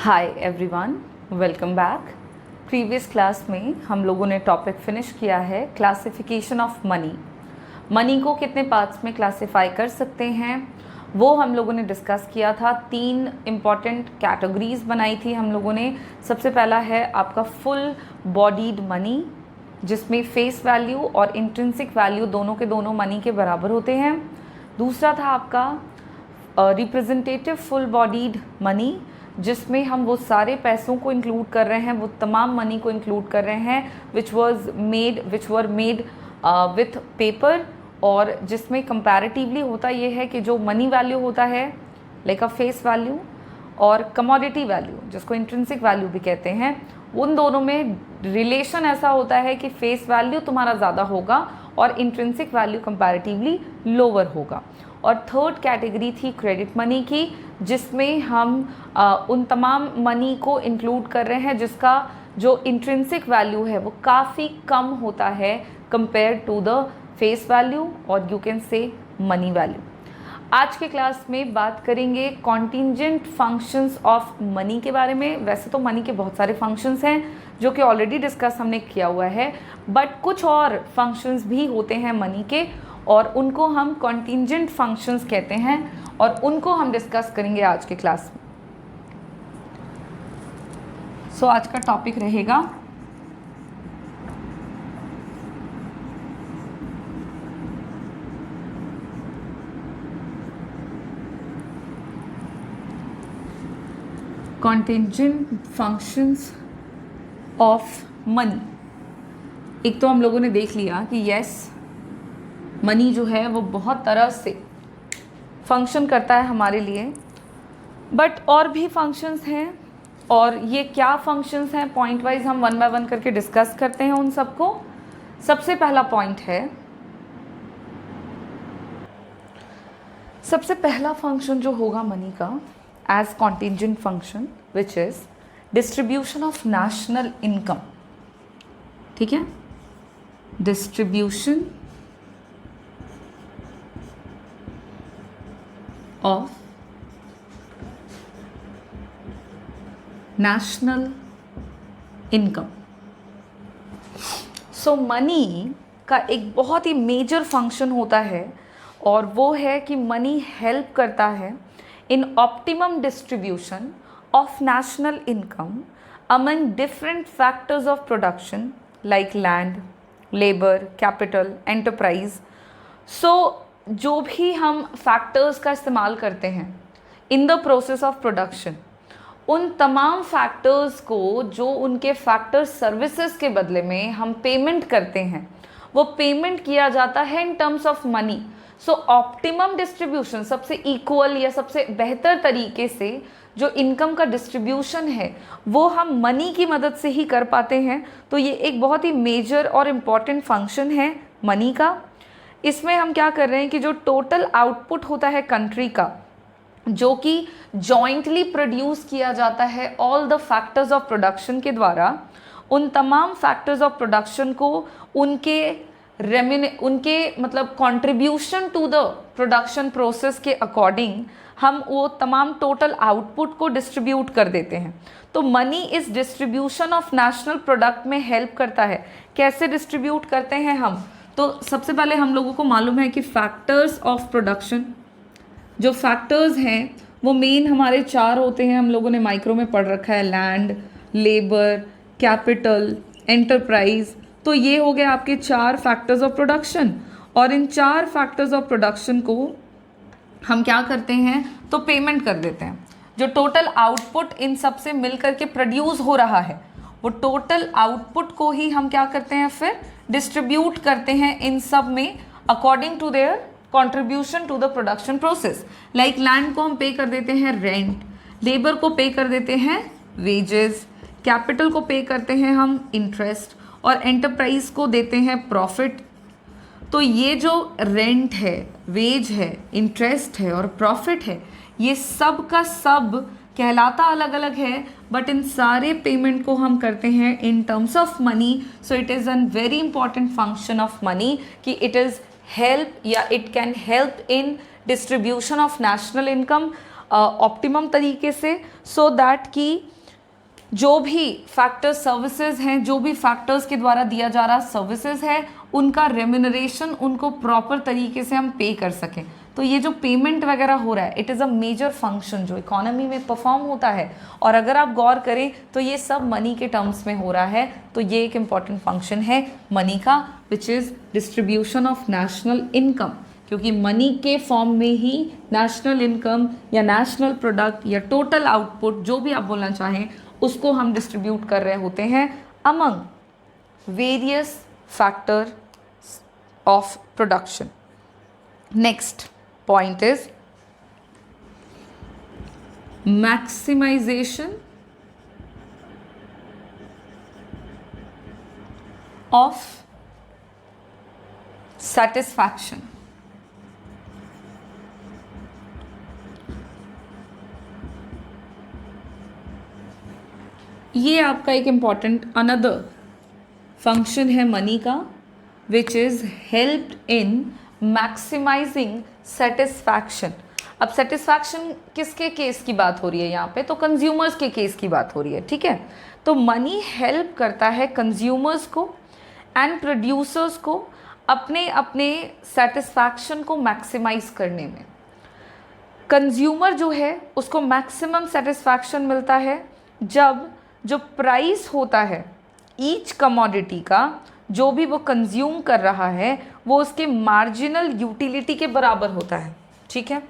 Hi everyone, welcome back. Previous class में हम लोगों ने टॉपिक फिनिश किया है क्लासिफिकेशन ऑफ मनी। मनी को कितने पार्ट्स में क्लासिफाई कर सकते हैं वो हम लोगों ने डिस्कस किया था। 3 इम्पॉर्टेंट कैटेगरीज बनाई थी हम लोगों ने। सबसे पहला है आपका फुल बॉडीड मनी, जिसमें फेस वैल्यू और इंट्रिंसिक वैल्यू दोनों के दोनों मनी के बराबर होते हैं। दूसरा था आपका रिप्रेजेंटेटिव फुल बॉडीड मनी, जिसमें हम वो सारे पैसों को इंक्लूड कर रहे हैं, वो तमाम मनी को इंक्लूड कर रहे हैं विच वर मेड विथ पेपर, और जिसमें कंपैरेटिवली होता ये है कि जो मनी वैल्यू होता है लाइक अ फेस वैल्यू और कमोडिटी वैल्यू जिसको इंट्रिंसिक वैल्यू भी कहते हैं, उन दोनों में रिलेशन ऐसा होता है कि फेस वैल्यू तुम्हारा ज़्यादा होगा और इंट्रिंसिक वैल्यू कंपैरेटिवली लोअर होगा। और थर्ड कैटेगरी थी क्रेडिट मनी की, जिसमें हम उन तमाम मनी को इंक्लूड कर रहे हैं जिसका जो इंट्रिंसिक वैल्यू है वो काफ़ी कम होता है compare to the face value और you can say money value. आज के क्लास में बात करेंगे कॉन्टिंजेंट फंक्शंस ऑफ मनी के बारे में। वैसे तो मनी के बहुत सारे फंक्शंस हैं जो कि ऑलरेडी डिस्कस हमने किया हुआ है, बट कुछ और फंक्शंस भी होते हैं मनी के और उनको हम कॉन्टिंजेंट फंक्शंस कहते हैं और उनको हम डिस्कस करेंगे आज के क्लास में। सो आज का टॉपिक रहेगा कॉन्टिंजेंट फंक्शंस ऑफ मनी। एक तो हम लोगों ने देख लिया कि यस, मनी जो है वो बहुत तरह से फंक्शन करता है हमारे लिए, बट और भी फंक्शंस हैं। और ये क्या फंक्शंस हैं, पॉइंट वाइज हम वन बाय वन करके डिस्कस करते हैं उन सबको। सबसे पहला पॉइंट है, सबसे पहला फंक्शन जो होगा मनी का as contingent function which is distribution of national income. ठीक है, distribution of national income. So money का एक बहुत ही मेजर फंक्शन होता है और वो है कि मनी हेल्प करता है in optimum distribution of national income among different factors of production like land, labour, capital, enterprise. So जो भी हम फैक्टर्स का इस्तेमाल करते हैं in the process of production, उन तमाम फैक्टर्स को जो उनके फैक्टर सर्विसेज के बदले में हम पेमेंट करते हैं, वो पेमेंट किया जाता है in terms of money. So optimum distribution, सबसे इक्वल या सबसे बेहतर तरीके से जो इनकम का डिस्ट्रीब्यूशन है वो हम मनी की मदद से ही कर पाते हैं। तो ये एक बहुत ही मेजर और इम्पॉर्टेंट फंक्शन है मनी का। इसमें हम क्या कर रहे हैं कि जो टोटल आउटपुट होता है कंट्री का, जो कि जॉइंटली प्रोड्यूस किया जाता है all the factors of production के द्वारा, उन तमाम फैक्टर्स ऑफ प्रोडक्शन को उनके मतलब contribution to the production process के अकॉर्डिंग हम वो तमाम टोटल आउटपुट को डिस्ट्रीब्यूट कर देते हैं। तो मनी इस डिस्ट्रीब्यूशन ऑफ नेशनल प्रोडक्ट में हेल्प करता है। कैसे डिस्ट्रीब्यूट करते हैं हम? तो सबसे पहले हम लोगों को मालूम है कि फैक्टर्स ऑफ प्रोडक्शन, जो फैक्टर्स हैं वो मेन हमारे 4 होते हैं। हम लोगों ने माइक्रो में पढ़ रखा है, लैंड, लेबर, कैपिटल, एंटरप्राइज। तो ये हो गए आपके 4 फैक्टर्स ऑफ प्रोडक्शन। और इन 4 फैक्टर्स ऑफ प्रोडक्शन को हम क्या करते हैं तो पेमेंट कर देते हैं। जो टोटल आउटपुट इन सब से मिल करके प्रोड्यूस हो रहा है, वो टोटल आउटपुट को ही हम क्या करते हैं फिर डिस्ट्रीब्यूट करते हैं इन सब में according to their contribution to the production process. Like land को हम पे कर देते हैं रेंट, लेबर को पे कर देते हैं वेजेस, कैपिटल को पे करते हैं हम इंटरेस्ट, और एंटरप्राइज को देते हैं प्रॉफिट। तो ये जो रेंट है, वेज है, इंटरेस्ट है और प्रॉफिट है, ये सब का सब कहलाता अलग अलग है, बट इन सारे पेमेंट को हम करते हैं in terms of money. So it is an very important function of money कि इट इज़ हेल्प या it can help in distribution of national income optimum तरीके से, सो दैट कि जो भी फैक्टर सर्विसेज हैं, जो भी फैक्टर्स के द्वारा दिया जा रहा सर्विसेज है, उनका रेम्यूनरेशन उनको प्रॉपर तरीके से हम पे कर सकें। तो ये जो पेमेंट वगैरह हो रहा है, it is a major function जो इकोनॉमी में परफॉर्म होता है। और अगर आप गौर करें तो ये सब मनी के टर्म्स में हो रहा है। तो ये एक इम्पॉर्टेंट फंक्शन है मनी का, which is distribution of national income, क्योंकि मनी के फॉर्म में ही नेशनल इनकम या नेशनल प्रोडक्ट या टोटल आउटपुट, जो भी आप बोलना चाहें, उसको हम डिस्ट्रीब्यूट कर रहे होते हैं among various factor of production. Next point is maximization of satisfaction। ये आपका एक इम्पॉर्टेंट अनदर फंक्शन है मनी का, which is helped in maximizing satisfaction. अब सेटिस्फैक्शन किसके केस की बात हो रही है यहाँ पे? तो कंज्यूमर्स के केस की बात हो रही है, ठीक है। तो मनी हेल्प करता है कंज्यूमर्स को एंड प्रोड्यूसर्स को अपने अपने सेटिस्फैक्शन को मैक्सिमाइज करने में। कंज्यूमर जो है उसको मैक्सिमम सेटिस्फैक्शन मिलता है जब जो प्राइस होता है ईच कमोडिटी का, जो भी वो कंज्यूम कर रहा है, वो उसके मार्जिनल यूटिलिटी के बराबर होता है, ठीक है।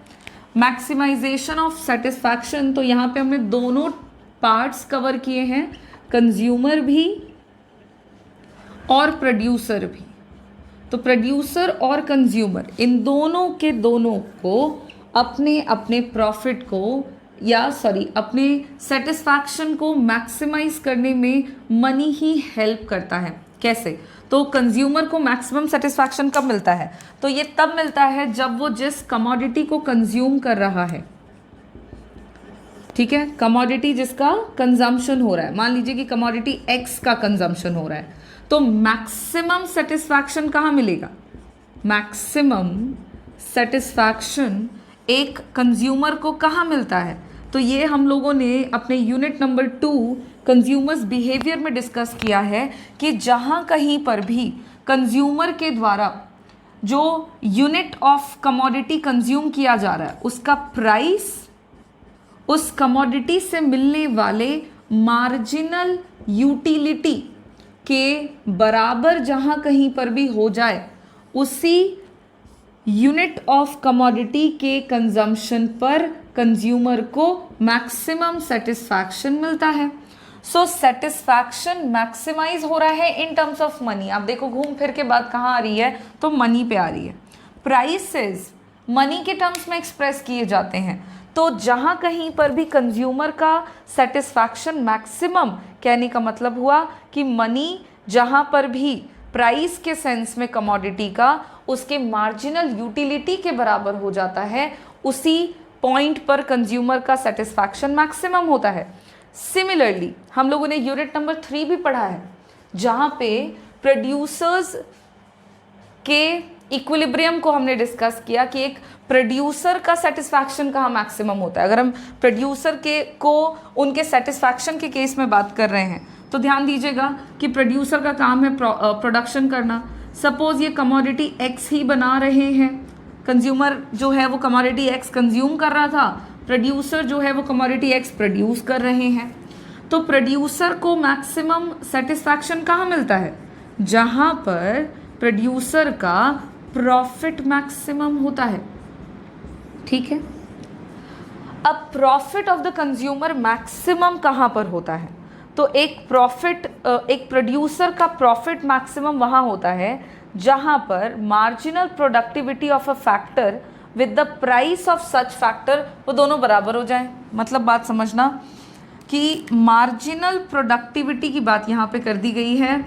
मैक्सिमाइजेशन ऑफ सेटिस्फैक्शन, तो यहाँ पे हमने दोनों पार्ट्स कवर किए हैं, कंज्यूमर भी और प्रोड्यूसर भी। तो प्रोड्यूसर और कंज्यूमर, इन दोनों के दोनों को अपने अपने प्रॉफिट को अपने सेटिस्फैक्शन को मैक्सिमाइज करने में मनी ही हेल्प करता है। कैसे? तो कंज्यूमर को मैक्सिमम सेटिस्फैक्शन कब मिलता है? तो ये तब मिलता है जब वो जिस कमोडिटी को कंज्यूम कर रहा है, ठीक है, कमोडिटी जिसका कंजम्पशन हो रहा है, मान लीजिए कि कमोडिटी एक्स का कंजम्पशन हो रहा है, तो मैक्सिमम सेटिस्फैक्शन कहाँ मिलेगा? मैक्सिमम सेटिस्फैक्शन एक कंज्यूमर को कहाँ मिलता है? तो ये हम लोगों ने अपने यूनिट नंबर 2 कंज्यूमर्स बिहेवियर में डिस्कस किया है कि जहाँ कहीं पर भी कंज्यूमर के द्वारा जो यूनिट ऑफ कमोडिटी कंज्यूम किया जा रहा है, उसका प्राइस उस कमोडिटी से मिलने वाले मार्जिनल यूटिलिटी के बराबर जहाँ कहीं पर भी हो जाए, उसी यूनिट ऑफ कमोडिटी के कंजम्पशन पर कंज्यूमर को मैक्सिमम सेटिस्फैक्शन मिलता है। सो सेटिस्फैक्शन मैक्सिमाइज हो रहा है इन टर्म्स ऑफ मनी। आप देखो घूम फिर के बात कहाँ आ रही है? तो मनी पे आ रही है। प्राइसेस मनी के टर्म्स में एक्सप्रेस किए जाते हैं। तो जहाँ कहीं पर भी कंज्यूमर का सेटिस्फैक्शन मैक्सिमम, कहने का मतलब हुआ कि मनी जहाँ पर भी प्राइस के सेंस में कमोडिटी का उसके मार्जिनल यूटिलिटी के बराबर हो जाता है, उसी पॉइंट पर कंज्यूमर का सेटिस्फैक्शन मैक्सिमम होता है। सिमिलरली हम लोगों ने यूनिट नंबर 3 भी पढ़ा है, जहाँ पे प्रोड्यूसर्स के इक्विलिब्रियम को हमने डिस्कस किया कि एक प्रोड्यूसर का सेटिस्फैक्शन कहाँ मैक्सिमम होता है। अगर हम प्रोड्यूसर के को उनके सेटिस्फैक्शन के केस में बात कर रहे हैं, तो ध्यान दीजिएगा कि प्रोड्यूसर का काम है प्रोडक्शन करना। सपोज ये कमोडिटी एक्स ही बना रहे हैं, कंज्यूमर जो है वो कमोडिटी एक्स कंज्यूम कर रहा था, प्रोड्यूसर जो है वो कमोडिटी एक्स प्रोड्यूस कर रहे हैं। तो प्रोड्यूसर को मैक्सिमम सेटिस्फैक्शन कहाँ मिलता है? जहाँ पर प्रोड्यूसर का प्रॉफिट मैक्सिमम होता है, ठीक है। अब profit of the consumer maximum कहाँ पर होता है? तो एक प्रोड्यूसर का प्रॉफिट मैक्सिमम वहाँ होता है जहाँ पर marginal productivity of a factor with the price of such factor वो दोनों बराबर हो जाएं। मतलब बात समझना कि मार्जिनल प्रोडक्टिविटी की बात यहाँ पे कर दी गई है।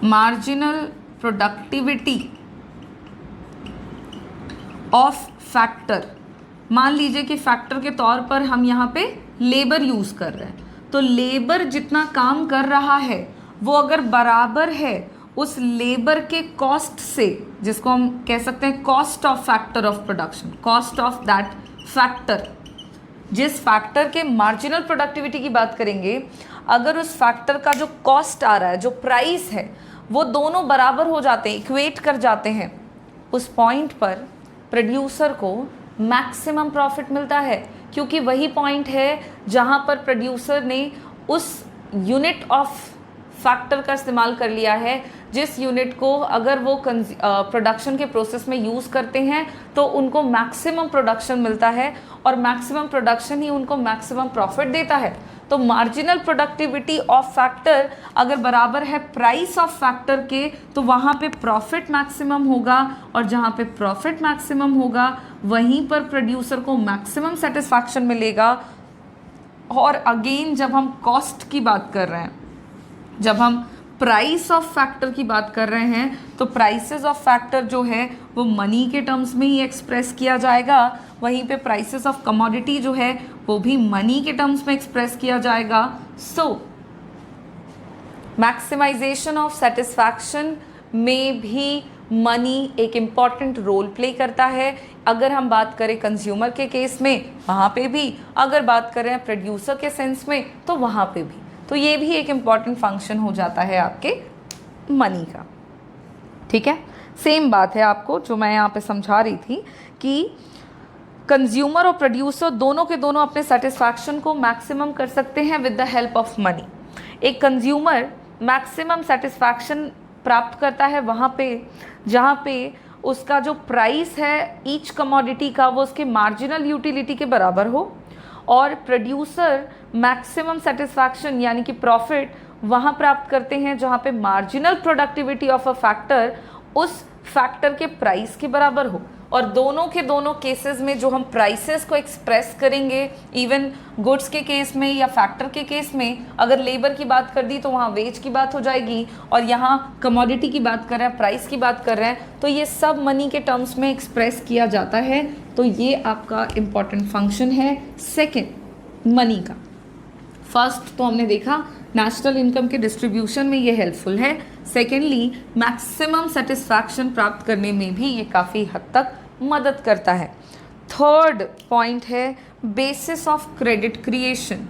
मार्जिनल प्रोडक्टिविटी ऑफ फैक्टर, मान लीजिए कि फैक्टर के तौर पर हम यहाँ पे लेबर यूज़ कर रहे हैं, तो लेबर जितना काम कर रहा है वो अगर बराबर है उस लेबर के कॉस्ट से, जिसको हम कह सकते हैं cost of factor of production, cost of that factor, जिस फैक्टर के मार्जिनल प्रोडक्टिविटी की बात करेंगे, अगर उस फैक्टर का जो कॉस्ट आ रहा है, जो प्राइस है, वो दोनों बराबर हो जाते हैं, इक्वेट कर जाते हैं, उस पॉइंट पर प्रोड्यूसर को मैक्सिमम प्रॉफिट मिलता है, क्योंकि वही पॉइंट है जहां पर प्रोड्यूसर ने उस यूनिट ऑफ फैक्टर का इस्तेमाल कर लिया है, जिस यूनिट को अगर वो प्रोडक्शन के प्रोसेस में यूज़ करते हैं तो उनको मैक्सिमम प्रोडक्शन मिलता है, और मैक्सिमम प्रोडक्शन ही उनको मैक्सिमम प्रॉफिट देता है। तो मार्जिनल प्रोडक्टिविटी ऑफ फैक्टर अगर बराबर है प्राइस ऑफ फैक्टर के, तो वहाँ पे प्रॉफिट मैक्सिमम होगा, और जहाँ पे प्रॉफिट मैक्सिमम होगा वहीं पर प्रोड्यूसर को मैक्सिमम सेटिस्फैक्शन मिलेगा। और अगेन जब हम कॉस्ट की बात कर रहे हैं, जब हम प्राइस ऑफ फैक्टर की बात कर रहे हैं, तो प्राइसेस ऑफ फैक्टर जो है वो मनी के टर्म्स में ही एक्सप्रेस किया जाएगा, वहीं पे प्राइसेस ऑफ कमोडिटी जो है वो भी मनी के टर्म्स में एक्सप्रेस किया जाएगा। सो मैक्सिमाइजेशन ऑफ सेटिस्फैक्शन में भी मनी एक इम्पॉर्टेंट रोल प्ले करता है। अगर हम बात करें कंज्यूमर के केस में, वहाँ पे भी, अगर बात करें प्रोड्यूसर के सेंस में, तो वहाँ पे भी। तो ये भी एक इम्पॉर्टेंट फंक्शन हो जाता है आपके मनी का। ठीक है, सेम बात है आपको जो मैं यहाँ पे समझा रही थी कि कंज्यूमर और प्रोड्यूसर दोनों के दोनों अपने सेटिस्फैक्शन को मैक्सिमम कर सकते हैं with the help of money. एक कंज्यूमर मैक्सिमम सेटिस्फैक्शन प्राप्त करता है वहाँ पे जहाँ पे उसका जो प्राइस है ईच कमोडिटी का वो उसके मार्जिनल यूटिलिटी के बराबर हो, और प्रोड्यूसर मैक्सिमम सेटिस्फैक्शन यानी कि प्रॉफिट वहाँ प्राप्त करते हैं जहाँ पे marginal productivity of a factor उस फैक्टर के प्राइस के बराबर हो। और दोनों के दोनों केसेस में जो हम प्राइसेस को एक्सप्रेस करेंगे, इवन गुड्स के केस में या फैक्टर के केस में, अगर लेबर की बात कर दी तो वहाँ वेज की बात हो जाएगी, और यहाँ कमोडिटी की बात कर रहे हैं, प्राइस की बात कर रहे हैं, तो ये सब मनी के टर्म्स में एक्सप्रेस किया जाता है। तो ये आपका इम्पॉर्टेंट फंक्शन है सेकेंड मनी का। फर्स्ट तो हमने देखा नेशनल इनकम के डिस्ट्रीब्यूशन में ये हेल्पफुल है, सेकेंडली मैक्सिमम सेटिस्फैक्शन प्राप्त करने में भी ये काफ़ी हद तक मदद करता है। थर्ड पॉइंट है basis of credit creation.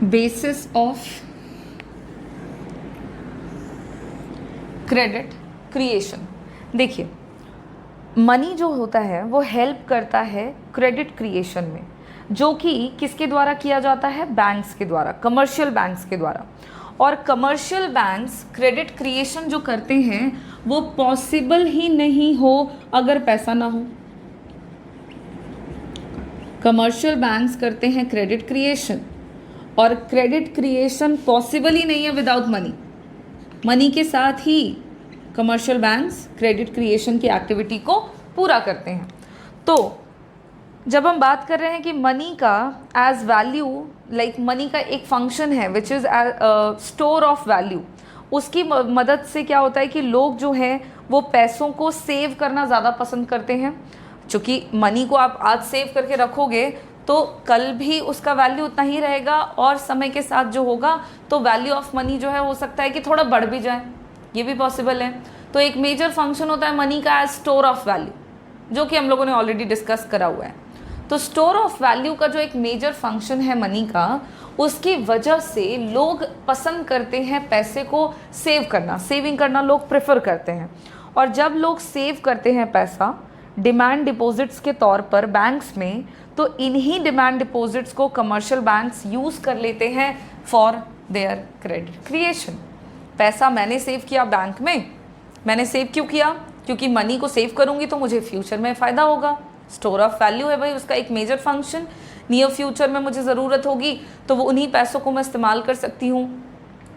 Basis of credit creation. देखिए, मनी जो होता है वो हेल्प करता है क्रेडिट क्रिएशन में, जो कि किसके द्वारा किया जाता है? बैंक्स के द्वारा, कमर्शियल बैंक्स के द्वारा। और कमर्शियल बैंक्स क्रेडिट क्रिएशन जो करते हैं वो पॉसिबल ही नहीं हो अगर पैसा ना हो। कमर्शियल बैंक्स करते हैं क्रेडिट क्रिएशन, और क्रेडिट क्रिएशन पॉसिबल ही नहीं है विदाउट मनी। मनी के साथ ही कमर्शियल बैंक्स क्रेडिट क्रिएशन की एक्टिविटी को पूरा करते हैं। तो जब हम बात कर रहे हैं कि मनी का एज वैल्यू, लाइक मनी का एक फंक्शन है which is store of value, उसकी मदद से क्या होता है कि लोग जो हैं वो पैसों को सेव करना ज़्यादा पसंद करते हैं। चूँकि मनी को आप आज सेव करके रखोगे तो कल भी उसका वैल्यू उतना ही रहेगा, और समय के साथ जो होगा तो वैल्यू ऑफ मनी जो है हो सकता है कि थोड़ा बढ़ भी जाए, ये भी पॉसिबल है। तो एक मेजर फंक्शन होता है मनी का एज स्टोर ऑफ वैल्यू, जो कि हम लोगों ने ऑलरेडी डिस्कस करा हुआ है। तो स्टोर ऑफ वैल्यू का जो एक मेजर फंक्शन है मनी का, उसकी वजह से लोग पसंद करते हैं पैसे को सेव करना, सेविंग करना लोग प्रेफर करते हैं। और जब लोग सेव करते हैं पैसा डिमांड डिपॉजिट्स के तौर पर बैंक्स में, तो इन्हीं डिमांड डिपॉजिट्स को कमर्शियल बैंक्स यूज़ कर लेते हैं फॉर देयर क्रेडिट क्रिएशन। पैसा मैंने सेव किया बैंक में, मैंने सेव क्यों किया? क्योंकि मनी को सेव करूंगी तो मुझे फ्यूचर में फ़ायदा होगा। स्टोर ऑफ वैल्यू है भाई उसका एक मेजर फंक्शन। नियर फ्यूचर में मुझे ज़रूरत होगी तो वो उन्हीं पैसों को मैं इस्तेमाल कर सकती हूँ।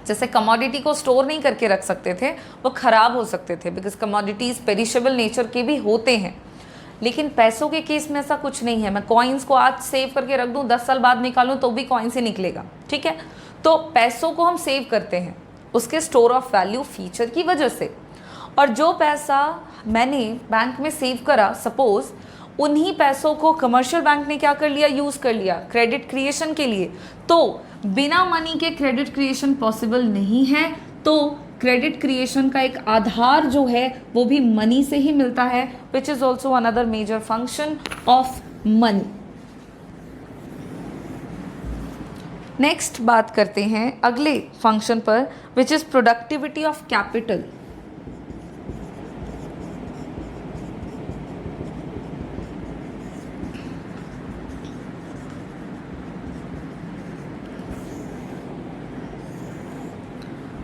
जैसे कमोडिटी को स्टोर नहीं करके रख सकते थे, वो ख़राब हो सकते थे, बिकॉज कमोडिटीज़ पेरिशेबल नेचर के भी होते हैं। लेकिन पैसों के केस में ऐसा कुछ नहीं है। मैं कॉइन्स को आज सेव करके रख दूँ, 10 साल बाद निकालूँ तो भी कॉइन से निकलेगा, ठीक है। तो पैसों को हम सेव करते हैं उसके स्टोर ऑफ वैल्यू फीचर की वजह से। और जो पैसा मैंने बैंक में सेव करा, सपोज उन्हीं पैसों को कमर्शियल बैंक ने क्या कर लिया, यूज़ कर लिया क्रेडिट क्रिएशन के लिए। तो बिना मनी के क्रेडिट क्रिएशन पॉसिबल नहीं है। तो क्रेडिट क्रिएशन का एक आधार जो है वो भी मनी से ही मिलता है, which is also another major function of money. Next बात करते हैं अगले फंक्शन पर, which is productivity of capital.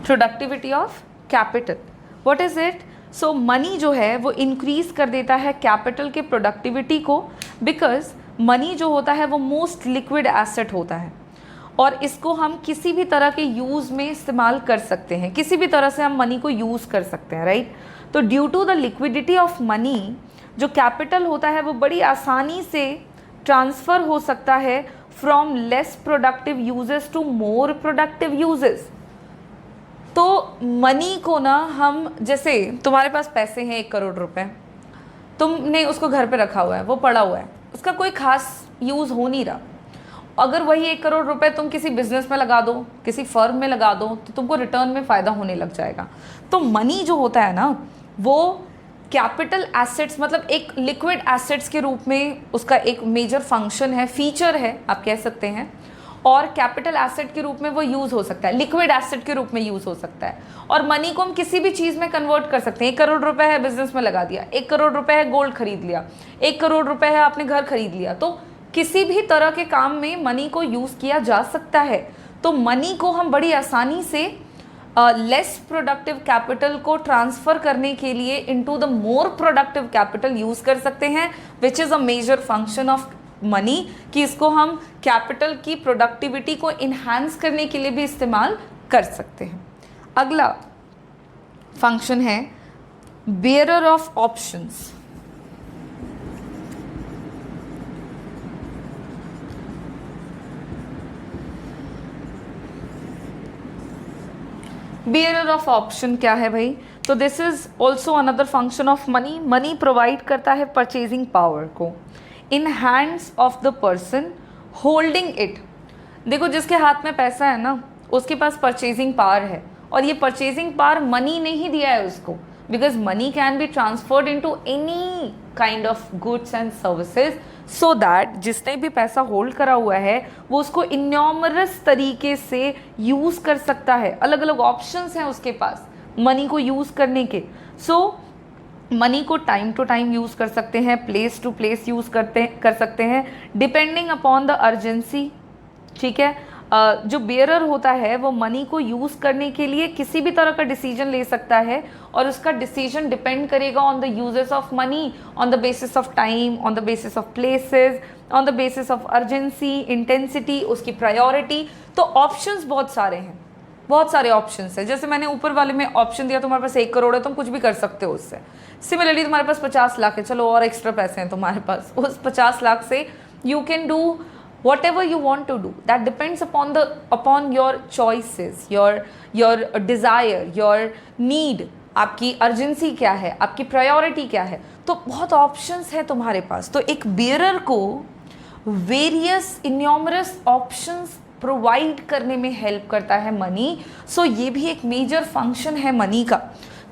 Productivity of capital, what is it? So money जो है वो इंक्रीज कर देता है कैपिटल के प्रोडक्टिविटी को, बिकॉज मनी जो होता है वो मोस्ट लिक्विड एसेट होता है और इसको हम किसी भी तरह के यूज़ में इस्तेमाल कर सकते हैं, किसी भी तरह से हम मनी को यूज़ कर सकते हैं, राइट? तो due to the liquidity of money जो कैपिटल होता है वो बड़ी आसानी से ट्रांसफ़र हो सकता है from less productive uses to more productive uses. तो मनी को ना हम, जैसे तुम्हारे पास पैसे हैं 1 करोड़ रुपए, तुमने उसको घर पे रखा हुआ है, वो पड़ा हुआ है, उसका कोई खास यूज़ हो नहीं रहा। अगर वही 1 करोड़ रुपए तुम किसी बिजनेस में लगा दो, किसी फर्म में लगा दो, तो तुमको रिटर्न में फ़ायदा होने लग जाएगा। तो मनी जो होता है ना वो कैपिटल एसेट्स, मतलब एक लिक्विड एसेट्स के रूप में उसका एक मेजर फंक्शन है, फीचर है आप कह सकते हैं, और कैपिटल एसेट के रूप में वो यूज़ हो सकता है, लिक्विड एसेट के रूप में यूज़ हो सकता है। और मनी को हम किसी भी चीज़ में कन्वर्ट कर सकते हैं। 1 करोड़ रुपए है, बिजनेस में लगा दिया, 1 करोड़ रुपए है, गोल्ड खरीद लिया, 1 करोड़ रुपए है, आपने घर खरीद लिया। तो किसी भी तरह के काम में मनी को यूज़ किया जा सकता है। तो मनी को हम बड़ी आसानी से लेस प्रोडक्टिव कैपिटल को ट्रांसफ़र करने के लिए into the more productive capital use कर सकते हैं, which is a major function of money, कि इसको हम कैपिटल की प्रोडक्टिविटी को इन्हांस करने के लिए भी इस्तेमाल कर सकते हैं। अगला फंक्शन है bearer of options. Bearer of option क्या है भाई? तो this is also another function of money. Money provide करता है परचेजिंग पावर को in hands of the person holding it. देखो, जिसके हाथ में पैसा है ना उसके पास परचेजिंग पावर है, और ये परचेजिंग पावर मनी ने ही दिया है उसको, because money can be transferred into any kind of goods and services, so that जिसने भी पैसा होल्ड करा हुआ है वो उसको इन्यूमरस तरीके से यूज़ कर सकता है। अलग अलग ऑप्शंस हैं उसके पास मनी को यूज़ करने के। सो मनी को टाइम टू टाइम यूज़ कर सकते हैं, प्लेस टू प्लेस यूज़ कर सकते हैं, डिपेंडिंग अपॉन द अर्जेंसी। ठीक है, जो बेयरर होता है वो मनी को यूज़ करने के लिए किसी भी तरह का डिसीजन ले सकता है, और उसका डिसीजन डिपेंड करेगा on the uses of money, on the basis of time, on the basis of places, on the basis of urgency, intensity, उसकी प्रायोरिटी। तो ऑप्शंस बहुत सारे हैं, बहुत सारे ऑप्शंस हैं। जैसे मैंने ऊपर वाले में ऑप्शन दिया, तुम्हारे पास 1 करोड़ है, तुम कुछ भी कर सकते हो उससे। सिमिलरली तुम्हारे पास 50 लाख है, चलो और एक्स्ट्रा पैसे हैं तुम्हारे पास, उस 50 लाख से you can do whatever you want to do. That depends upon your choices, your desire, your need, आपकी अर्जेंसी क्या है, आपकी प्रायोरिटी क्या है। तो बहुत ऑप्शंस है तुम्हारे पास। तो एक बेयरर को वेरियस इन्यूमरस ऑप्शंस प्रोवाइड करने में हेल्प करता है मनी। सो ये भी एक मेजर फंक्शन है मनी का,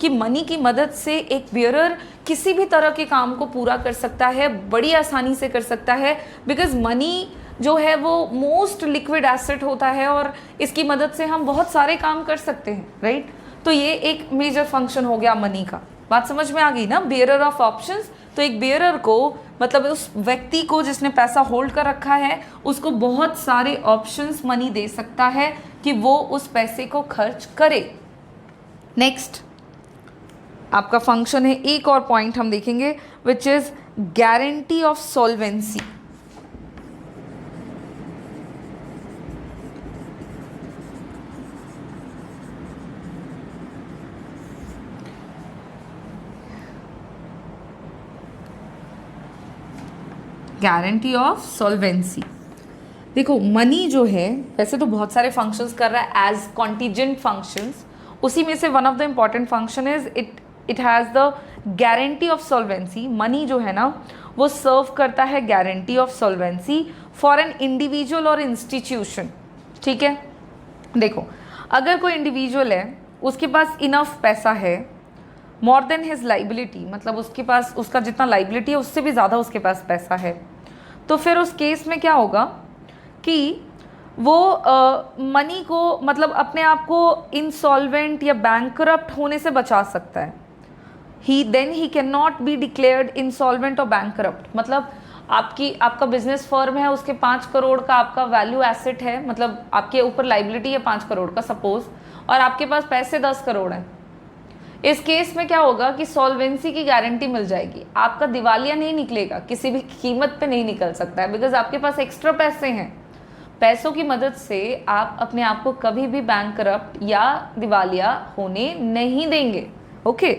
कि मनी की मदद से एक बेयरर किसी भी तरह के काम को पूरा कर सकता है, बड़ी आसानी से कर सकता है, बिकॉज मनी जो है वो मोस्ट लिक्विड एसेट होता है और इसकी मदद से हम बहुत सारे काम कर सकते हैं, राइट? तो ये एक मेजर फंक्शन हो गया मनी का। बात समझ में आ गई ना? Bearer of options. तो एक बेयरर को, मतलब उस व्यक्ति को जिसने पैसा होल्ड कर रखा है, उसको बहुत सारे ऑप्शंस मनी दे सकता है कि वो उस पैसे को खर्च करे। नेक्स्ट आपका फंक्शन है, एक और पॉइंट हम देखेंगे, which is guarantee of solvency. Guarantee of solvency. देखो, मनी जो है वैसे तो बहुत सारे फंक्शंस कर रहा है एज कॉन्टीजेंट फंक्शंस, उसी में से one of the important function is it has the guarantee of solvency. Money जो है ना वो सर्व करता है guarantee of solvency for an individual और इंस्टीट्यूशन। ठीक है, देखो, अगर कोई इंडिविजुअल है उसके पास इनफ पैसा है, मोर देन हिज लाइबिलिटी, मतलब उसके पास उसका जितना लाइबिलिटी है उससे भी ज़्यादा उसके पास पैसा है, तो फिर उस केस में क्या होगा कि वो मनी को मतलब अपने आप को इंसॉल्वेंट या बैंकरप्ट होने से बचा सकता है। He can not be declared insolvent और बैंकरप्ट। मतलब आपका बिजनेस फर्म है, उसके 5 करोड़ का आपका वैल्यू एसेट है, मतलब आपके ऊपर लाइबिलिटी है 5 करोड़ का सपोज, और आपके पास पैसे 10 करोड़ हैं। इस केस में क्या होगा कि सॉल्वेंसी की गारंटी मिल जाएगी, आपका दिवालिया नहीं निकलेगा, किसी भी कीमत पे नहीं निकल सकता है, बिकॉज आपके पास एक्स्ट्रा पैसे हैं। पैसों की मदद से आप अपने आप को कभी भी बैंकरप्ट या दिवालिया होने नहीं देंगे। ओके,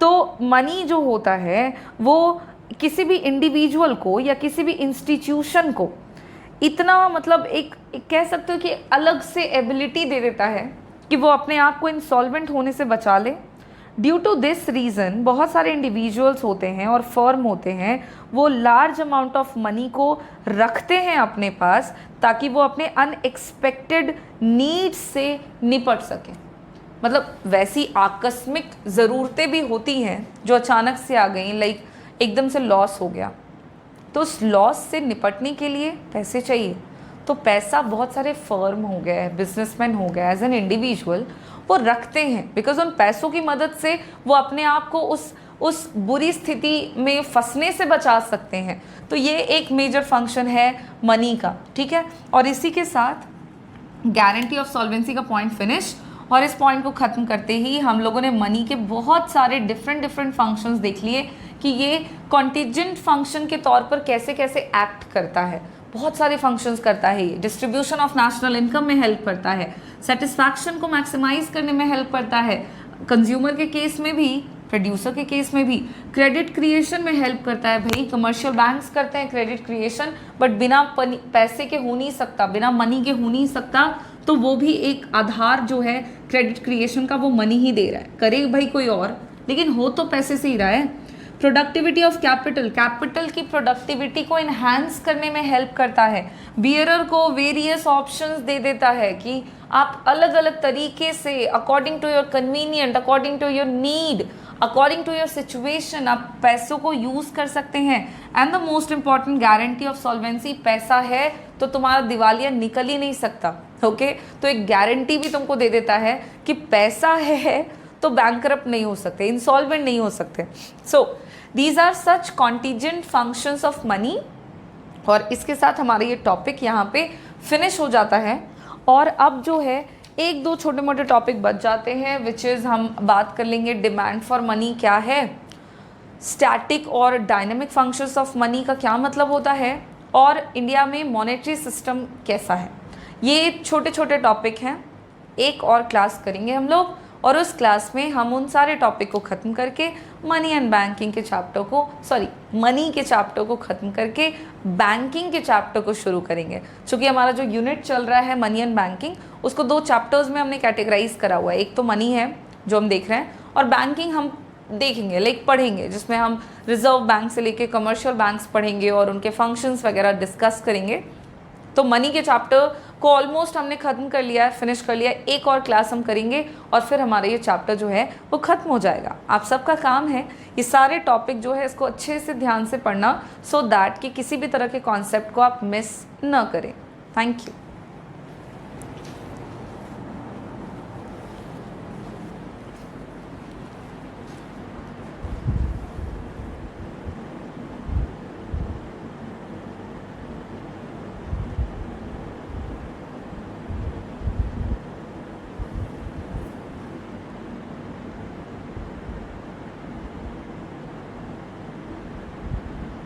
तो मनी जो होता है वो किसी भी इंडिविजुअल को या किसी भी इंस्टीट्यूशन को इतना मतलब एक कह सकते हो कि अलग से एबिलिटी दे देता है कि वो अपने आप को इंसॉल्वेंट होने से बचा ले। ड्यू टू दिस रीज़न बहुत सारे इंडिविजुअल्स होते हैं और फर्म होते हैं, वो लार्ज अमाउंट ऑफ मनी को रखते हैं अपने पास ताकि वो अपने अनएक्सपेक्टेड नीड्स से निपट सकें। मतलब वैसी आकस्मिक ज़रूरतें भी होती हैं जो अचानक से आ गई, लाइक एकदम से लॉस हो गया, तो उस लॉस से निपटने के लिए पैसे चाहिए। तो पैसा बहुत सारे फर्म हो गए, बिजनेसमैन हो गए, एज एन इंडिविजुअल वो रखते हैं, बिकॉज उन पैसों की मदद से वो अपने आप को उस बुरी स्थिति में फंसने से बचा सकते हैं। तो ये एक मेजर फंक्शन है मनी का, ठीक है। और इसी के साथ गारंटी ऑफ सॉल्वेंसी का पॉइंट फिनिश, और इस पॉइंट को ख़त्म करते ही हम लोगों ने मनी के बहुत सारे डिफरेंट फंक्शंस देख लिए कि ये कॉन्टीजेंट फंक्शन के तौर पर कैसे कैसे एक्ट करता है। बहुत सारे फंक्शंस करता है ये। डिस्ट्रीब्यूशन ऑफ नेशनल इनकम में हेल्प करता है, सेटिस्फैक्शन को मैक्सिमाइज करने में हेल्प करता है, कंज्यूमर के केस में भी, प्रोड्यूसर के केस में भी, क्रेडिट क्रिएशन में हेल्प करता है। भाई कमर्शियल बैंक्स करते हैं क्रेडिट क्रिएशन, बट बिना पैसे के हो नहीं सकता, बिना मनी के हो नहीं सकता, तो वो भी एक आधार जो है क्रेडिट क्रिएशन का वो मनी ही दे रहा है। करे भाई कोई और, लेकिन हो तो पैसे से ही रहा है। प्रोडक्टिविटी ऑफ कैपिटल, कैपिटल की प्रोडक्टिविटी को इन्हांस करने में हेल्प करता है। बियरर को वेरियस ऑप्शंस दे देता है कि आप अलग अलग तरीके से according to your convenient, according to your need, according to your situation आप पैसों को यूज़ कर सकते हैं। And the most important guarantee of solvency, पैसा है तो तुम्हारा दिवालिया निकल ही नहीं सकता। ओके, तो एक गारंटी भी तुमको दे देता है कि पैसा है तो बैंकरप्ट नहीं हो सकते, इंसॉल्वेंट नहीं हो सकते। So these are such contingent functions of money. और इसके साथ हमारा ये टॉपिक यहाँ पे फिनिश हो जाता है। और अब जो है एक दो छोटे मोटे टॉपिक बच जाते हैं, विच इज़ हम बात कर लेंगे डिमांड फॉर मनी क्या है, स्टैटिक और डायनेमिक फंक्शंस ऑफ मनी का क्या मतलब होता है, और इंडिया में मॉनेटरी सिस्टम कैसा है। ये छोटे छोटे टॉपिक हैं, एक और क्लास करेंगे हम लोग, और उस क्लास में हम उन सारे टॉपिक को ख़त्म करके मनी एंड बैंकिंग के चैप्टर को, मनी के चैप्टर को ख़त्म करके बैंकिंग के चैप्टर को शुरू करेंगे। क्योंकि हमारा जो यूनिट चल रहा है मनी एंड बैंकिंग, उसको 2 चैप्टर्स में हमने कैटेगराइज करा हुआ है। एक तो मनी है जो हम देख रहे हैं, और बैंकिंग हम देखेंगे, लाइक पढ़ेंगे, जिसमें हम रिजर्व बैंक से लेके कमर्शियल बैंक्स पढ़ेंगे और उनके फंक्शंस वगैरह डिस्कस करेंगे। तो मनी के चैप्टर को ऑलमोस्ट हमने ख़त्म कर लिया है, फिनिश कर लिया है। एक और क्लास हम करेंगे और फिर हमारा ये चैप्टर जो है वो ख़त्म हो जाएगा। आप सबका काम है ये सारे टॉपिक जो है इसको अच्छे से ध्यान से पढ़ना, सो दैट कि किसी भी तरह के कॉन्सेप्ट को आप मिस न करें। Thank you.